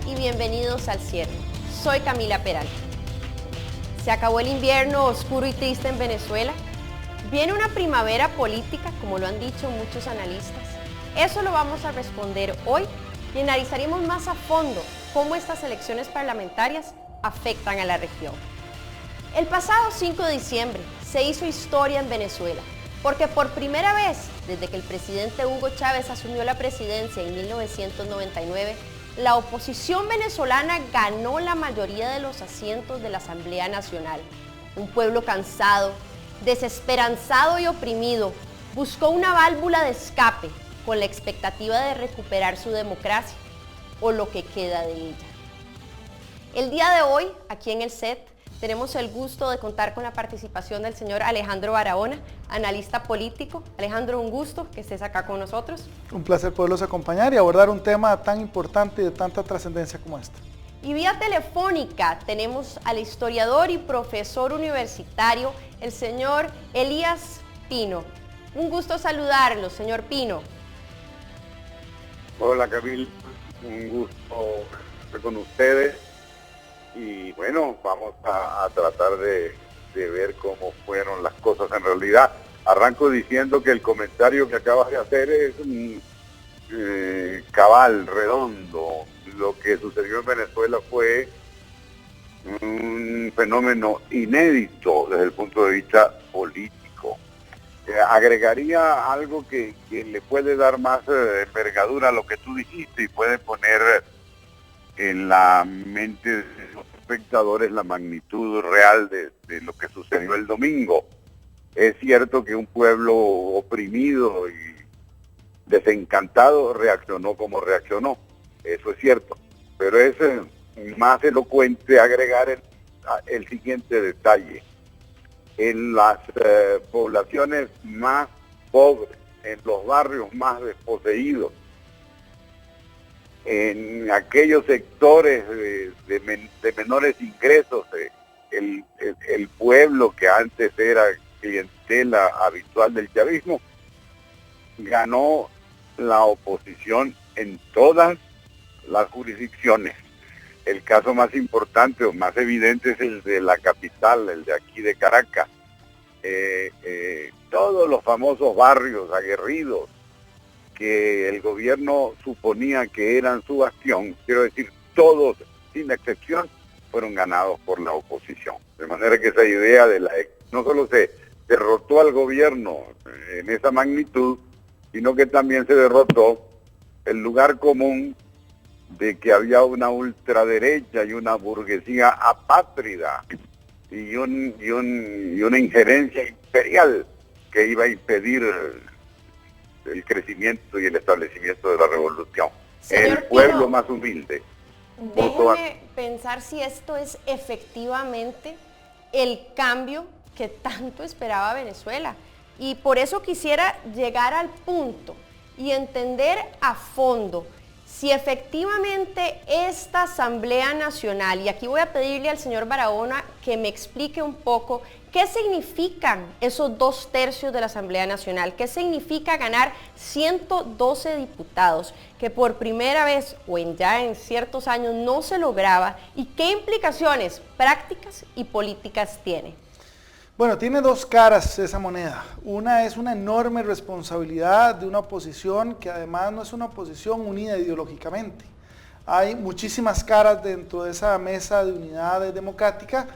y bienvenidos al cierre. Soy Camila Peralta. ¿Se acabó el invierno oscuro y triste en Venezuela? ¿Viene una primavera política, como lo han dicho muchos analistas? Eso lo vamos a responder hoy y analizaremos más a fondo cómo estas elecciones parlamentarias afectan a la región. El pasado 5 de diciembre se hizo historia en Venezuela, porque por primera vez, desde que el presidente Hugo Chávez asumió la presidencia en 1999, la oposición venezolana ganó la mayoría de los asientos de la Asamblea Nacional. Un pueblo cansado, desesperanzado y oprimido buscó una válvula de escape con la expectativa de recuperar su democracia, o lo que queda de ella. El día de hoy, aquí en el set, tenemos el gusto de contar con la participación del señor Alejandro Barahona, analista político. Alejandro, un gusto que estés acá con nosotros. Un placer poderlos acompañar y abordar un tema tan importante y de tanta trascendencia como este. Y vía telefónica tenemos al historiador y profesor universitario, el señor Elías Pino. Un gusto saludarlo, señor Pino. Hola Camila, un gusto estar con ustedes. Y bueno, vamos a tratar de ver cómo fueron las cosas en realidad. Arranco diciendo que el comentario que acabas de hacer es cabal, redondo. Lo que sucedió en Venezuela fue un fenómeno inédito desde el punto de vista político. Agregaría algo que le puede dar más envergadura a lo que tú dijiste y puede poner en la mente de los espectadores la magnitud real de lo que sucedió el domingo. Es cierto que un pueblo oprimido y desencantado reaccionó como reaccionó, eso es cierto, pero es más elocuente agregar el siguiente detalle. En las poblaciones más pobres, en los barrios más desposeídos, en aquellos sectores de menores ingresos, el pueblo que antes era clientela habitual del chavismo, ganó la oposición en todas las jurisdicciones. El caso más importante o más evidente es el de la capital, el de aquí de Caracas. Todos los famosos barrios aguerridos que el gobierno suponía que eran su bastión, quiero decir, todos, sin excepción, fueron ganados por la oposición. De manera que esa idea no solo se derrotó al gobierno en esa magnitud, sino que también se derrotó el lugar común de que había una ultraderecha y una burguesía apátrida y una injerencia imperial que iba a impedir el crecimiento y el establecimiento de la revolución. Señor el pueblo Pino, más humilde. Déjeme pensar si esto es efectivamente el cambio que tanto esperaba Venezuela. Y por eso quisiera llegar al punto y entender a fondo si efectivamente esta Asamblea Nacional, y aquí voy a pedirle al señor Barahona que me explique un poco qué significan esos 2/3 de la Asamblea Nacional, qué significa ganar 112 diputados, que por primera vez o ya en ciertos años no se lograba, y qué implicaciones prácticas y políticas tiene. Bueno, tiene dos caras esa moneda. Una es una enorme responsabilidad de una oposición que además no es una oposición unida ideológicamente. Hay muchísimas caras dentro de esa mesa de unidad democrática,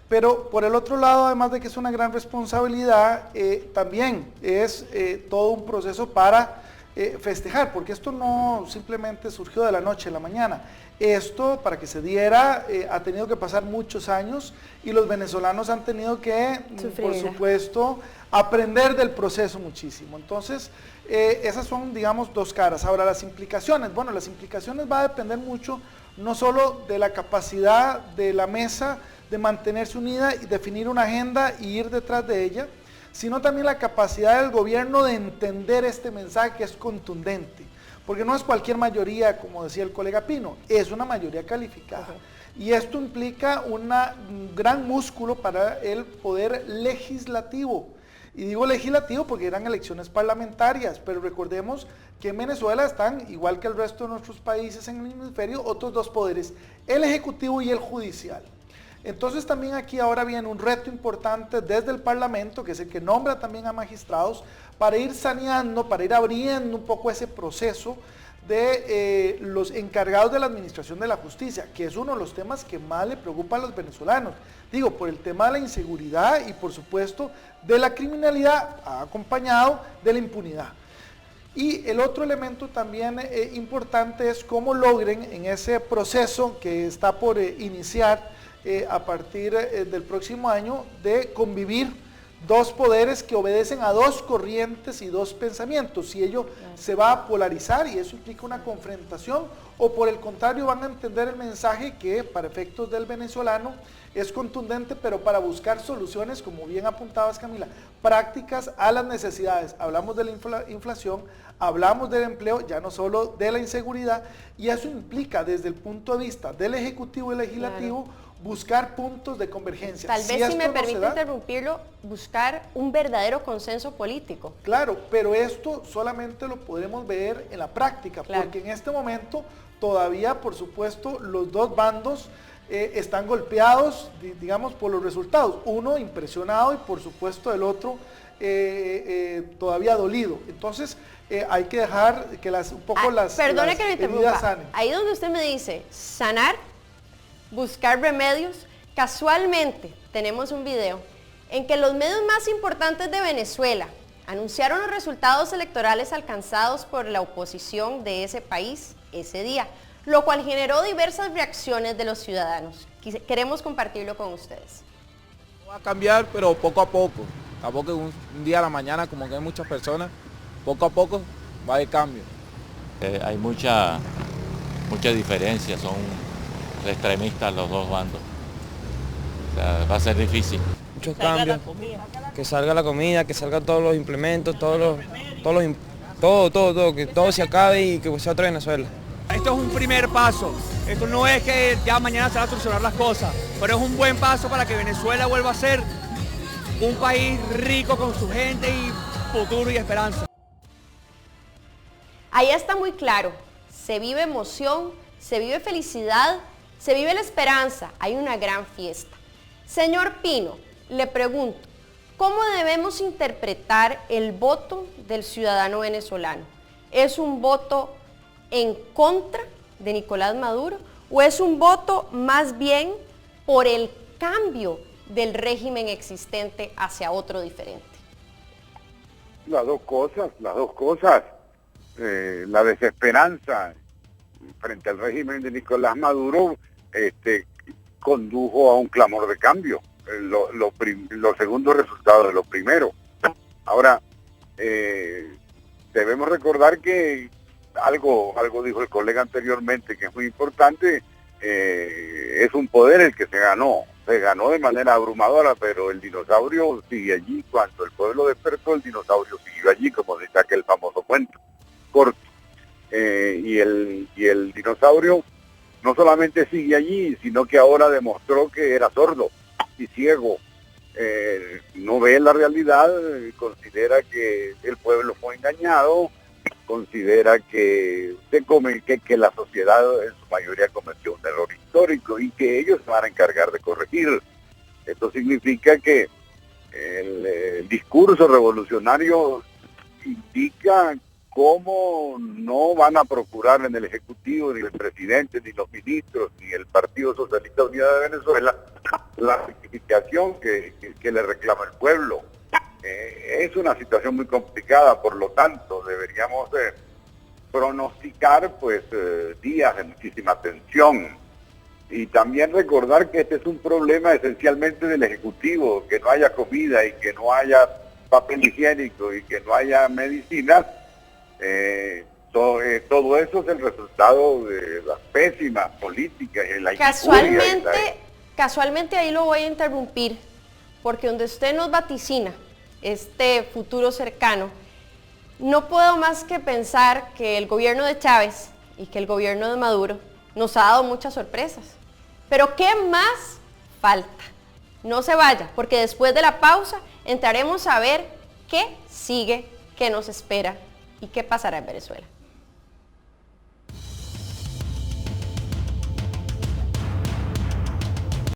pero por el otro lado, además de que es una gran responsabilidad, también es todo un proceso para festejar, porque esto no simplemente surgió de la noche a la mañana. Esto, para que se diera, ha tenido que pasar muchos años y los venezolanos han tenido que, por supuesto, aprender del proceso muchísimo. Entonces, esas son, digamos, dos caras. Ahora, las implicaciones. Bueno, las implicaciones va a depender mucho, no solo de la capacidad de la mesa de mantenerse unida y definir una agenda y ir detrás de ella, sino también la capacidad del gobierno de entender este mensaje que es contundente. Porque no es cualquier mayoría, como decía el colega Pino, es una mayoría calificada. Y esto implica un gran músculo para el poder legislativo. Y digo legislativo porque eran elecciones parlamentarias, pero recordemos que en Venezuela están, igual que el resto de nuestros países en el hemisferio, otros dos poderes, el ejecutivo y el judicial. Entonces también aquí ahora viene un reto importante desde el Parlamento, que es el que nombra también a magistrados, para ir saneando, para ir abriendo un poco ese proceso de los encargados de la administración de la justicia, que es uno de los temas que más le preocupa a los venezolanos. Digo, por el tema de la inseguridad y por supuesto de la criminalidad, acompañado de la impunidad. Y el otro elemento también importante es cómo logren en ese proceso que está por iniciar a partir del próximo año de convivir dos poderes que obedecen a dos corrientes y dos pensamientos, si ello se va a polarizar y eso implica una confrontación, o por el contrario van a entender el mensaje que para efectos del venezolano es contundente, pero para buscar soluciones, como bien apuntabas Camila, prácticas a las necesidades. Hablamos de la inflación, hablamos del empleo, ya no solo de la inseguridad, y eso implica desde el punto de vista del Ejecutivo y Legislativo, buscar puntos de convergencia. Tal vez, si me permite interrumpirlo, buscar un verdadero consenso político. Claro, pero esto solamente lo podremos ver en la práctica, porque en este momento todavía, por supuesto, los dos bandos están golpeados, digamos, por los resultados. Uno impresionado y, por supuesto, el otro todavía dolido. Entonces, hay que dejar que perdone que me interrumpa. Sanen. Ahí donde usted me dice sanar, buscar remedios, casualmente tenemos un video en que los medios más importantes de Venezuela anunciaron los resultados electorales alcanzados por la oposición de ese país ese día, lo cual generó diversas reacciones de los ciudadanos. Queremos compartirlo con ustedes. Va a cambiar, pero poco a poco. Tampoco un día a la mañana, como que hay muchas personas, poco a poco va a haber cambio. Hay mucha diferencia, son extremistas los dos bandos. O sea, va a ser difícil. Muchos cambios, que salga la comida, que salgan todos los implementos, todo, que todo se acabe y que sea otra Venezuela. Esto es un primer paso, esto no es que ya mañana se van a solucionar las cosas, pero es un buen paso para que Venezuela vuelva a ser un país rico con su gente y futuro y esperanza. Ahí está muy claro, se vive emoción, se vive felicidad, se vive la esperanza, hay una gran fiesta. Señor Pino, le pregunto, ¿cómo debemos interpretar el voto del ciudadano venezolano? ¿Es un voto en contra de Nicolás Maduro o es un voto más bien por el cambio del régimen existente hacia otro diferente? Las dos cosas. La desesperanza frente al régimen de Nicolás Maduro condujo a un clamor de cambio, los segundos resultados de lo primero. Ahora, debemos recordar que algo dijo el colega anteriormente que es muy importante, es un poder el que se ganó de manera abrumadora, pero el dinosaurio sigue allí. Cuando el pueblo despertó, el dinosaurio siguió allí, como dice aquel famoso cuento corto. Y el dinosaurio no solamente sigue allí, sino que ahora demostró que era sordo y ciego. No ve la realidad, considera que el pueblo fue engañado, considera que la sociedad en su mayoría cometió un error histórico y que ellos se van a encargar de corregir. Esto significa que el discurso revolucionario indica cómo no van a procurar en el Ejecutivo, ni el presidente, ni los ministros, ni el Partido Socialista Unido de Venezuela la rectificación que le reclama el pueblo. Es una situación muy complicada, por lo tanto deberíamos pronosticar días de muchísima tensión y también recordar que este es un problema esencialmente del Ejecutivo, que no haya comida y que no haya papel higiénico y que no haya medicinas. Todo eso es el resultado de las pésimas políticas y la Casualmente ahí lo voy a interrumpir, porque donde usted nos vaticina este futuro cercano, no puedo más que pensar que el gobierno de Chávez y que el gobierno de Maduro nos ha dado muchas sorpresas. Pero ¿qué más falta? No se vaya, porque después de la pausa entraremos a ver ¿Qué sigue? ¿Qué nos espera? ¿Y qué pasará en Venezuela?